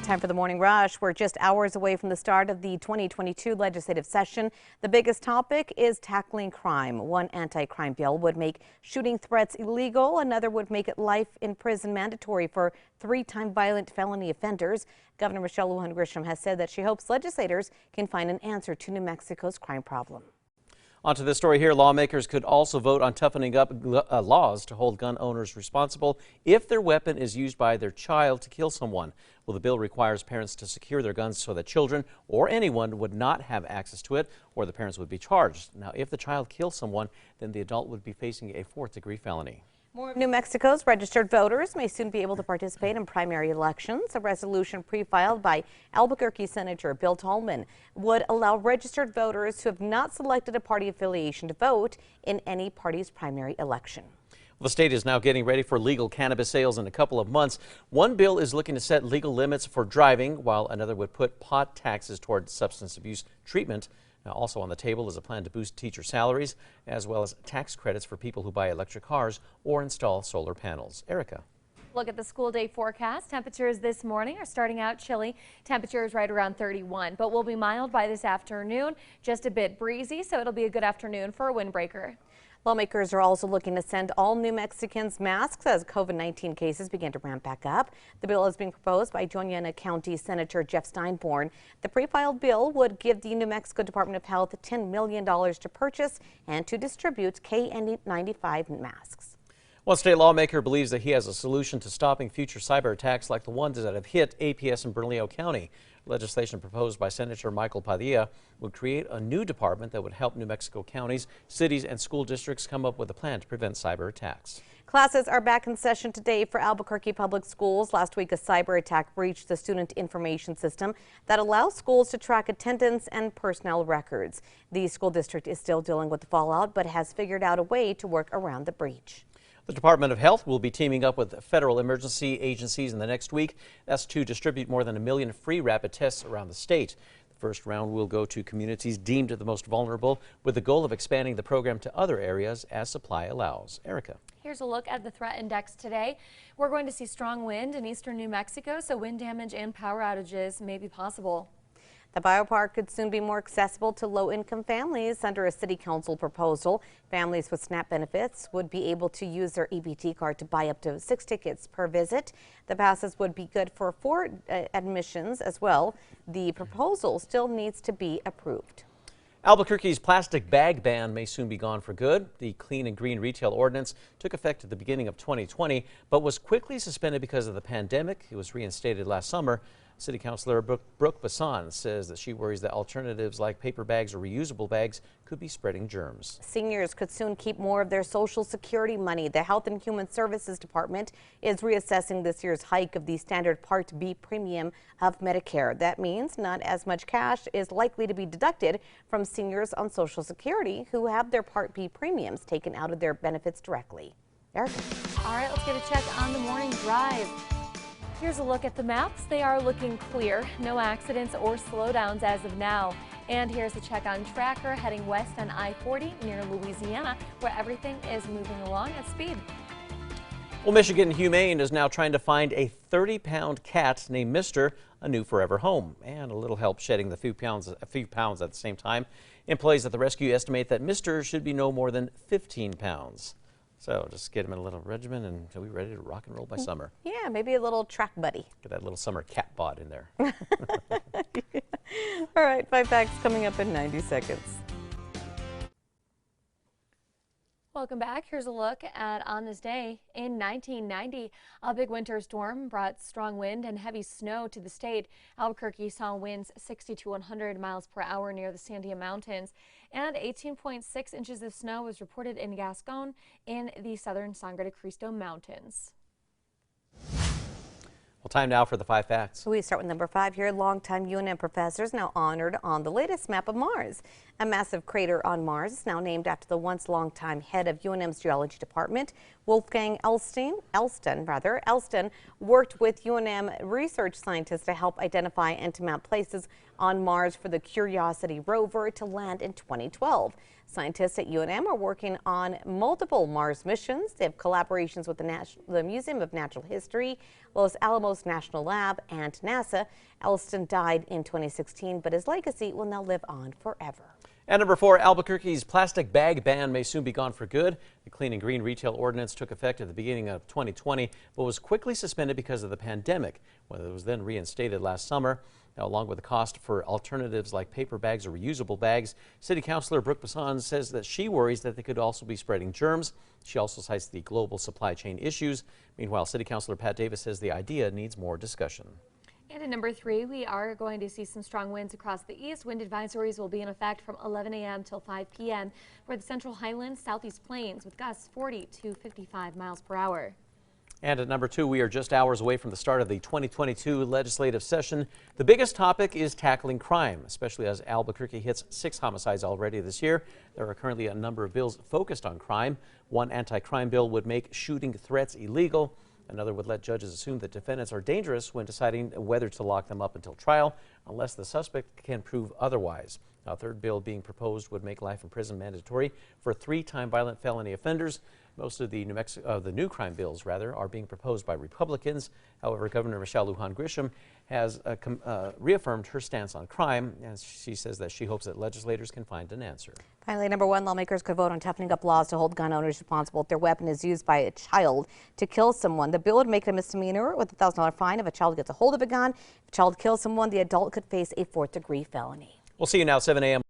Time for the morning rush. We're just hours away from the start of the 2022 legislative session. The biggest topic is tackling crime. One anti-crime bill would make shooting threats illegal. Another would make it life in prison mandatory for three-time violent felony offenders. Governor Michelle Lujan Grisham has said that she hopes legislators can find an answer to New Mexico's crime problem. On to this story here. Lawmakers could also vote on toughening up laws to hold gun owners responsible if their weapon is used by their child to kill someone. Well, the bill requires parents to secure their guns so that children or anyone would not have access to it, or the parents would be charged. Now, if the child kills someone, then the adult would be facing a fourth-degree felony. More of New Mexico's registered voters may soon be able to participate in primary elections. A resolution pre-filed by Albuquerque Senator Bill Tallman would allow registered voters who have not selected a party affiliation to vote in any party's primary election. Well, the state is now getting ready for legal cannabis sales in a couple of months. One bill is looking to set legal limits for driving, while another would put pot taxes toward substance abuse treatment. Now, also on the table is a plan to boost teacher salaries, as well as tax credits for people who buy electric cars or install solar panels. Erica. Look at the school day forecast. Temperatures this morning are starting out chilly. Temperatures right around 31, but will be mild by this afternoon. Just a bit breezy, so it'll be a good afternoon for a windbreaker. Lawmakers are also looking to send all New Mexicans masks as COVID-19 cases begin to ramp back up. The bill is being proposed by Joniana County Senator Jeff Steinborn. The pre-filed bill would give the New Mexico Department of Health $10 million to purchase and to distribute KN95 masks. One state lawmaker believes that he has a solution to stopping future cyber attacks like the ones that have hit APS in Bernalillo County. Legislation proposed by Senator Michael Padilla would create a new department that would help New Mexico counties, cities, and school districts come up with a plan to prevent cyber attacks. Classes are back in session today for Albuquerque Public Schools. Last week, a cyber attack breached the student information system that allows schools to track attendance and personnel records. The school district is still dealing with the fallout, but has figured out a way to work around the breach. The Department of Health will be teaming up with federal emergency agencies in the next week. That's to distribute more than 1 million free rapid tests around the state. The first round will go to communities deemed the most vulnerable, with the goal of expanding the program to other areas as supply allows. Erica. Here's a look at the threat index today. We're going to see strong wind in eastern New Mexico, so wind damage and power outages may be possible. The biopark could soon be more accessible to low-income families under a city council proposal. Families with SNAP benefits would be able to use their EBT card to buy up to 6 tickets per visit. The passes would be good for 4 admissions as well. The proposal still needs to be approved. Albuquerque's plastic bag ban may soon be gone for good. The Clean and Green Retail Ordinance took effect at the beginning of 2020, but was quickly suspended because of the pandemic. It was reinstated last summer. City Councilor Brooke Bassan says that she worries that alternatives like paper bags or reusable bags could be spreading germs. Seniors could soon keep more of their Social Security money. The Health and Human Services Department is reassessing this year's hike of the standard Part B premium of Medicare. That means not as much cash is likely to be deducted from seniors on Social Security who have their Part B premiums taken out of their benefits directly. Erica. All right, let's get a check on the morning drive. Here's a look at the maps. They are looking clear. No accidents or slowdowns as of now. And here's a check on Tracker heading west on I-40 near Louisiana, where everything is moving along at speed. Well, Michigan Humane is now trying to find a 30-pound cat named Mister a new forever home, and a little help shedding a few pounds at the same time. Employees at the rescue estimate that Mister should be no more than 15 pounds. So just get him in a little regimen and he'll be ready to rock and roll by summer. Yeah, maybe a little track buddy. Get that little summer cat bod in there. All right, 5 facts coming up in 90 seconds. Welcome back. Here's a look at on this day in 1990. A big winter storm brought strong wind and heavy snow to the state. Albuquerque saw winds 60 to 100 miles per hour near the Sandia Mountains, and 18.6 inches of snow was reported in Gascon in the southern Sangre de Cristo Mountains. Well, time now for the 5 facts. So we start with number 5 here. Longtime UNM professors now honored on the latest map of Mars. A massive crater on Mars is now named after the once longtime head of UNM's geology department, Wolfgang Elston worked with UNM research scientists to help identify and to map places on Mars for the Curiosity rover to land in 2012. Scientists at UNM are working on multiple Mars missions. They have collaborations with the Museum of Natural History, Los Alamos National Lab, and NASA. Elliston died in 2016, but his legacy will now live on forever. And number 4, Albuquerque's plastic bag ban may soon be gone for good. The Clean and Green Retail Ordinance took effect at the beginning of 2020, but was quickly suspended because of the pandemic, when it was then reinstated last summer. Now, along with the cost for alternatives like paper bags or reusable bags, City Councilor Brooke Bassan says that she worries that they could also be spreading germs. She also cites the global supply chain issues. Meanwhile, City Councilor Pat Davis says the idea needs more discussion. And at number 3, we are going to see some strong winds across the east. Wind advisories will be in effect from 11 a.m. till 5 p.m. for the Central Highlands, Southeast Plains with gusts 40 to 55 miles per hour. And at number 2, we are just hours away from the start of the 2022 legislative session. The biggest topic is tackling crime, especially as Albuquerque hits 6 homicides already this year. There are currently a number of bills focused on crime. One anti-crime bill would make shooting threats illegal. Another would let judges assume that defendants are dangerous when deciding whether to lock them up until trial, unless the suspect can prove otherwise. A third bill being proposed would make life in prison mandatory for 3-time violent felony offenders. Most of the new crime bills, are being proposed by Republicans. However, Governor Michelle Lujan Grisham has reaffirmed her stance on crime, and she says that she hopes that legislators can find an answer. Finally, number 1, lawmakers could vote on toughening up laws to hold gun owners responsible if their weapon is used by a child to kill someone. The bill would make it a misdemeanor with a $1,000 fine if a child gets a hold of a gun. If a child kills someone, the adult could face a 4th-degree felony. We'll see you now, 7 a.m.